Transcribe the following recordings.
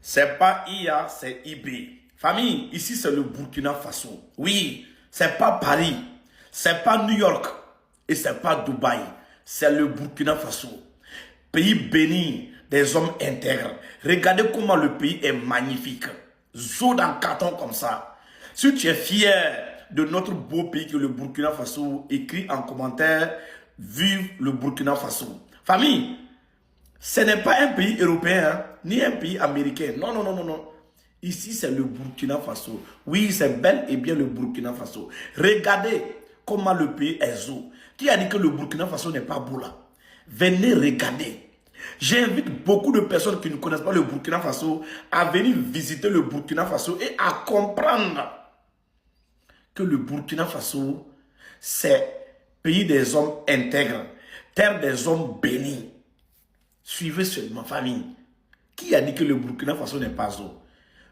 C'est pas IA, c'est IB. Famille, ici c'est le Burkina Faso. Oui, c'est pas Paris, c'est pas New York et c'est pas Dubaï. C'est le Burkina Faso. Pays béni des hommes intègres. Regardez comment le pays est magnifique. Zo dans carton comme ça. Si tu es fier de notre beau pays que le Burkina Faso, écris en commentaire, vive le Burkina Faso. Famille, ce n'est pas un pays européen, hein, ni un pays américain. Non, non, non, non, non. Ici, c'est le Burkina Faso. Oui, c'est bel et bien le Burkina Faso. Regardez comment le pays est zo. Qui a dit que le Burkina Faso n'est pas beau là? Venez regarder. J'invite beaucoup de personnes qui ne connaissent pas le Burkina Faso à venir visiter le Burkina Faso et à comprendre que le Burkina Faso, c'est pays des hommes intègres, terre des hommes bénis. Suivez seulement, famille. Qui a dit que le Burkina Faso n'est pas zo?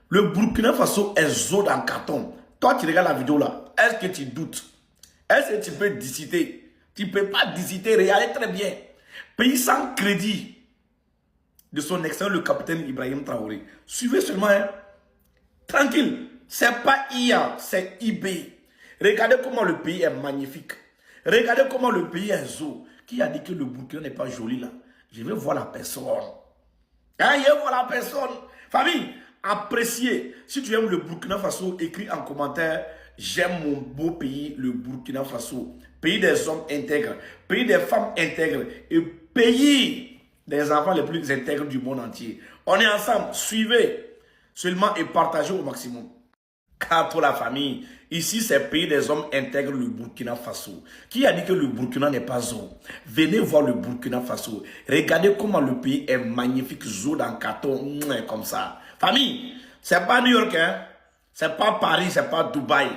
Le Burkina Faso est zo dans le carton. Toi, tu regardes la vidéo là. Est-ce que tu doutes? Est-ce que tu peux discuter? Tu ne peux pas discuter. Regardez très bien. Pays sans crédit de son excellent, le capitaine Ibrahim Traoré. Suivez seulement. Hein? Tranquille. Ce n'est pas IA, c'est IB. Regardez comment le pays est magnifique. Regardez comment le pays est zo. Qui a dit que le Burkina n'est pas joli là? Je vais voir la personne. Hein, je vais voir la personne. Famille, appréciez. Si tu aimes le Burkina Faso, écris en commentaire. J'aime mon beau pays, le Burkina Faso. Pays des hommes intègres, pays des femmes intègres et pays des enfants les plus intègres du monde entier. On est ensemble. Suivez seulement et partagez au maximum. Car pour la famille, ici c'est pays des hommes intègres, le Burkina Faso. Qui a dit que le Burkina n'est pas zo? Venez voir le Burkina Faso. Regardez comment le pays est magnifique, zo dans le carton, comme ça. Famille, c'est pas New York, hein? C'est pas Paris, c'est pas Dubaï.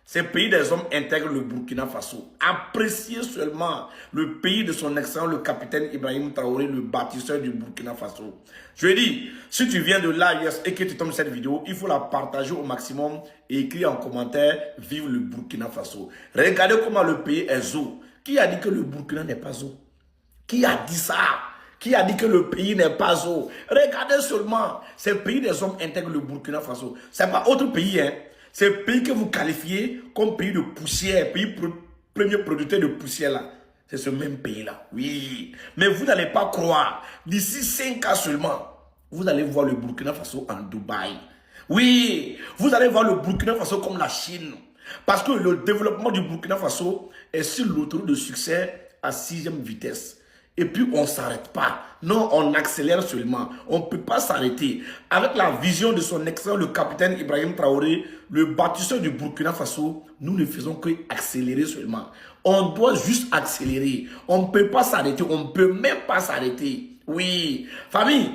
C'est le pays des hommes intègres, le Burkina Faso. Appréciez seulement le pays de son excellent, le capitaine Ibrahim Traoré, le bâtisseur du Burkina Faso. Je dis, si tu viens de l'AIS et que tu tombes cette vidéo, il faut la partager au maximum et écrire en commentaire, vive le Burkina Faso. Regardez comment le pays est zo. Qui a dit que le Burkina n'est pas zo? Qui a dit ça? Qui a dit que le pays n'est pas zo? Regardez seulement, c'est le pays des hommes intègres, le Burkina Faso. C'est pas autre pays, hein. C'est le pays que vous qualifiez comme pays de poussière, pays premier producteur de poussière là. C'est ce même pays là, oui. Mais vous n'allez pas croire, d'ici 5 ans seulement, vous allez voir le Burkina Faso en Dubaï. Oui, vous allez voir le Burkina Faso comme la Chine. Parce que le développement du Burkina Faso est sur l'autoroute de succès à 6e vitesse. Et puis on ne s'arrête pas. Non, on accélère seulement. On ne peut pas s'arrêter. Avec la vision de son excellent, le capitaine Ibrahim Traoré, le bâtisseur du Burkina Faso, nous ne faisons que accélérer seulement. On doit juste accélérer. On ne peut pas s'arrêter. On ne peut même pas s'arrêter. Oui. Famille,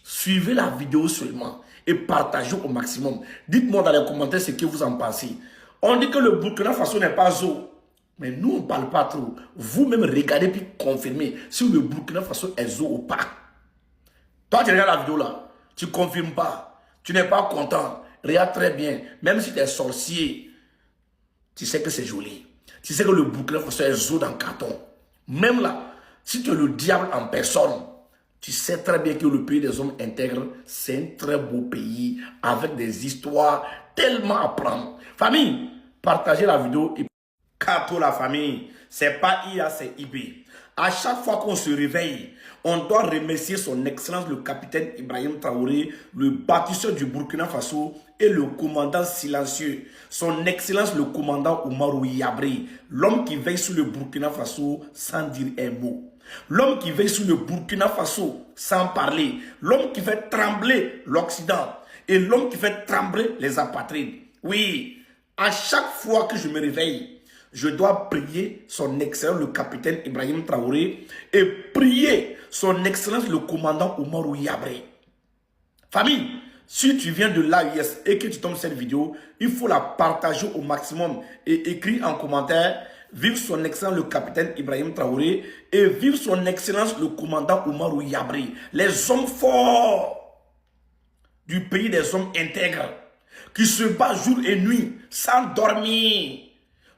suivez la vidéo seulement et partagez au maximum. Dites-moi dans les commentaires ce que vous en pensez. On dit que le Burkina Faso n'est pas zo. Mais nous, on ne parle pas trop. Vous-même, regardez puis confirmez si le Burkina Faso est zo ou pas. Toi, tu regardes la vidéo là, tu ne confirmes pas. Tu n'es pas content. Regarde très bien. Même si tu es sorcier, tu sais que c'est joli. Tu sais que le Burkina Faso est zo dans le carton. Même là, si tu es le diable en personne, tu sais très bien que le pays des hommes intègres, c'est un très beau pays avec des histoires tellement à prendre. Famille, partagez la vidéo et car pour la famille, c'est pas IA, c'est IB. À chaque fois qu'on se réveille, on doit remercier son excellence le capitaine Ibrahim Traoré, le bâtisseur du Burkina Faso et le commandant silencieux, son excellence le commandant Oumarou Yabré, l'homme qui veille sur le Burkina Faso sans dire un mot. L'homme qui veille sur le Burkina Faso sans parler, l'homme qui fait trembler l'Occident et l'homme qui fait trembler les apatrides. Oui, à chaque fois que je me réveille, je dois prier son excellence le capitaine Ibrahim Traoré et prier son excellence le commandant Oumarou Yabré. Famille, si tu viens de l'AIS et que tu tombes cette vidéo, il faut la partager au maximum et écrire en commentaire vive son excellence le capitaine Ibrahim Traoré et vive son excellence le commandant Oumarou Yabré. Les hommes forts du pays des hommes intègres qui se battent jour et nuit sans dormir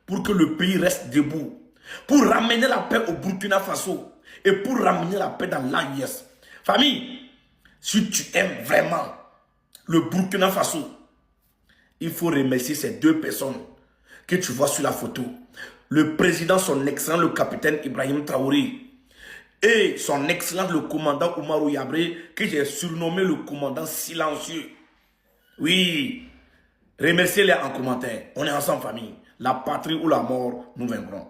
pour que le pays reste debout, pour ramener la paix au Burkina Faso et pour ramener la paix dans l'AIS. Famille, si tu aimes vraiment le Burkina Faso. Il faut remercier ces deux personnes que tu vois sur la photo. Le président, son excellent, le capitaine Ibrahim Traoré. Et son excellent, le commandant Oumarou Yabré, que j'ai surnommé le commandant silencieux. Oui, remerciez-les en commentaire. On est ensemble, famille. La patrie ou la mort, nous vaincrons.